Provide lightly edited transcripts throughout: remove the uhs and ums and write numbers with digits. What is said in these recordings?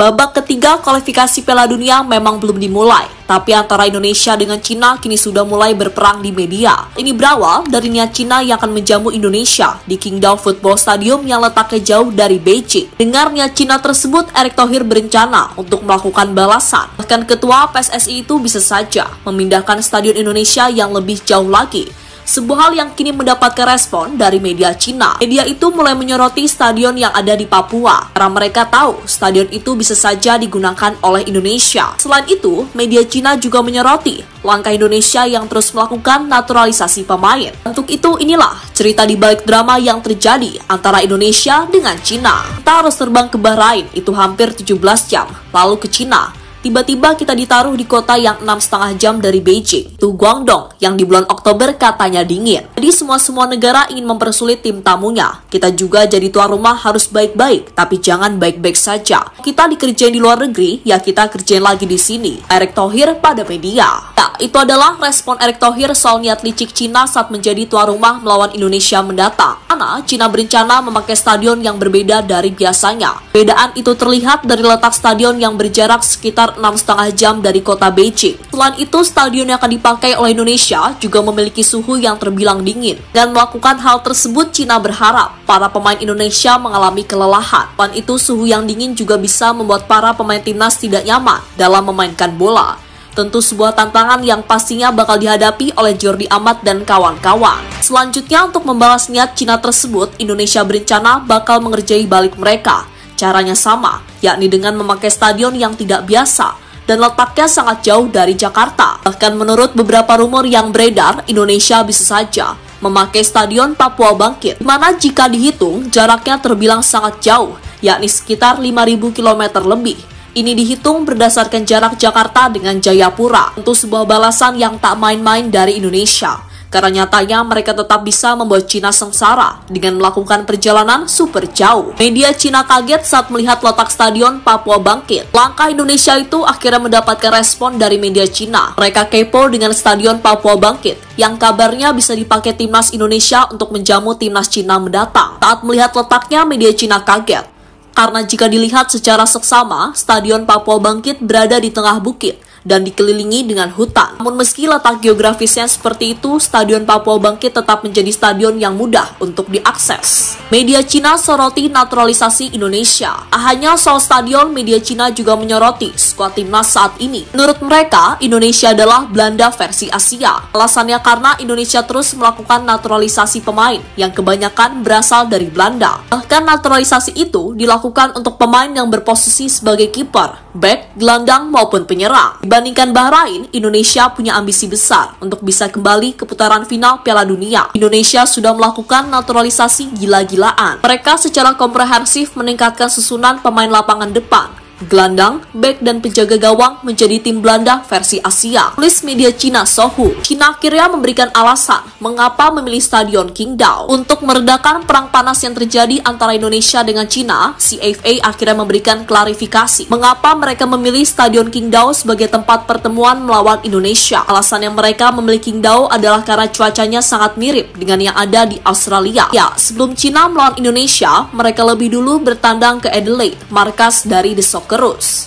Babak ketiga kualifikasi Piala Dunia memang belum dimulai, tapi antara Indonesia dengan Cina kini sudah mulai berperang di media. Ini berawal dari niat Cina yang akan menjamu Indonesia di Qingdao Football Stadium yang letaknya jauh dari Beijing. Dengar niat Cina tersebut, Erick Thohir berencana untuk melakukan balasan. Bahkan ketua PSSI itu bisa saja memindahkan stadion Indonesia yang lebih jauh lagi. Sebuah hal yang kini mendapatkan respon dari media Cina. Media itu mulai menyoroti stadion yang ada di Papua, karena mereka tahu stadion itu bisa saja digunakan oleh Indonesia. Selain itu, media Cina juga menyoroti langkah Indonesia yang terus melakukan naturalisasi pemain. Untuk itu, inilah cerita di balik drama yang terjadi antara Indonesia dengan Cina. Kita harus terbang ke Bahrain, itu hampir 17 jam, lalu ke Cina. Tiba-tiba kita ditaruh di kota yang 6,5 jam dari Beijing, itu Guangdong, yang di bulan Oktober katanya dingin. Jadi semua negara ingin mempersulit tim tamunya. Kita juga jadi tuan rumah harus baik-baik, tapi jangan baik-baik saja. Kita dikerjain di luar negeri, ya kita kerjain lagi di sini. Erick Thohir pada media. Ya, itu adalah respon Erick Thohir soal niat licik Cina saat menjadi tuan rumah melawan Indonesia mendatang. Karena Cina berencana memakai stadion yang berbeda dari biasanya. Perbedaan itu terlihat dari letak stadion yang berjarak sekitar 6,5 jam dari kota Beijing. Selain itu, stadion yang akan dipakai oleh Indonesia juga memiliki suhu yang terbilang dingin. Dan melakukan hal tersebut, Cina berharap para pemain Indonesia mengalami kelelahan. Selain itu, suhu yang dingin juga bisa membuat para pemain timnas tidak nyaman dalam memainkan bola. Tentu sebuah tantangan yang pastinya bakal dihadapi oleh Jordi Amat dan kawan-kawan. Selanjutnya, untuk membalas niat Cina tersebut, Indonesia berencana bakal mengerjai balik mereka. Caranya sama, yakni dengan memakai stadion yang tidak biasa dan letaknya sangat jauh dari Jakarta. Bahkan menurut beberapa rumor yang beredar, Indonesia bisa saja memakai stadion Papua Bangkit, di mana jika dihitung jaraknya terbilang sangat jauh, yakni sekitar 5.000 km lebih. Ini dihitung berdasarkan jarak Jakarta dengan Jayapura. Tentu sebuah balasan yang tak main-main dari Indonesia. Karena nyatanya mereka tetap bisa membuat Cina sengsara dengan melakukan perjalanan super jauh. Media Cina kaget saat melihat letak stadion Papua Bangkit. Langkah Indonesia itu akhirnya mendapatkan respon dari media Cina. Mereka kepo dengan stadion Papua Bangkit yang kabarnya bisa dipakai timnas Indonesia untuk menjamu timnas Cina mendatang. Saat melihat letaknya, media Cina kaget. Karena jika dilihat secara seksama, stadion Papua Bangkit berada di tengah bukit dan dikelilingi dengan hutan. Namun meski letak geografisnya seperti itu, Stadion Papua Bangkit tetap menjadi stadion yang mudah untuk diakses. Media Cina soroti naturalisasi Indonesia. Tak hanya soal stadion, media Cina juga menyoroti skuad timnas saat ini. Menurut mereka, Indonesia adalah Belanda versi Asia. Alasannya karena Indonesia terus melakukan naturalisasi pemain yang kebanyakan berasal dari Belanda. Bahkan naturalisasi itu dilakukan untuk pemain yang berposisi sebagai kiper, bek, gelandang maupun penyerang. Dibandingkan Bahrain, Indonesia punya ambisi besar untuk bisa kembali ke putaran final Piala Dunia. Indonesia sudah melakukan naturalisasi gila-gilaan. Mereka secara komprehensif meningkatkan susunan pemain lapangan depan, gelandang, bek, dan penjaga gawang menjadi tim Belanda versi Asia. Tulis media Cina Sohu. Cina akhirnya memberikan alasan mengapa memilih stadion Qingdao. Untuk meredakan perang panas yang terjadi antara Indonesia dengan Cina, CFA akhirnya memberikan klarifikasi mengapa mereka memilih stadion Qingdao sebagai tempat pertemuan melawan Indonesia. Alasannya mereka memilih Qingdao adalah karena cuacanya sangat mirip dengan yang ada di Australia. Ya, sebelum Cina melawan Indonesia, mereka lebih dulu bertandang ke Adelaide, markas dari The Soccer.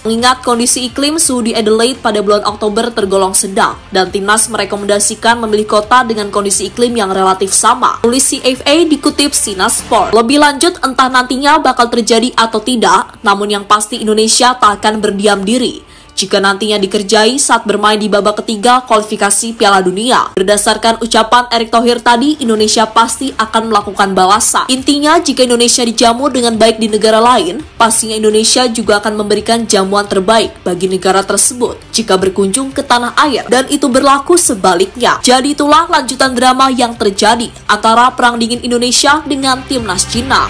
Mengingat kondisi iklim, suhu di Adelaide pada bulan Oktober tergolong sedang, dan timnas merekomendasikan memilih kota dengan kondisi iklim yang relatif sama. Tulis CFA dikutip Sina Sport. Lebih lanjut, entah nantinya bakal terjadi atau tidak, namun yang pasti Indonesia tak akan berdiam diri jika nantinya dikerjai saat bermain di babak ketiga kualifikasi Piala Dunia. Berdasarkan ucapan Erick Thohir tadi, Indonesia pasti akan melakukan balasan. Intinya, jika Indonesia dijamu dengan baik di negara lain, pastinya Indonesia juga akan memberikan jamuan terbaik bagi negara tersebut jika berkunjung ke tanah air, dan itu berlaku sebaliknya. Jadi itulah lanjutan drama yang terjadi antara perang dingin Indonesia dengan timnas Cina.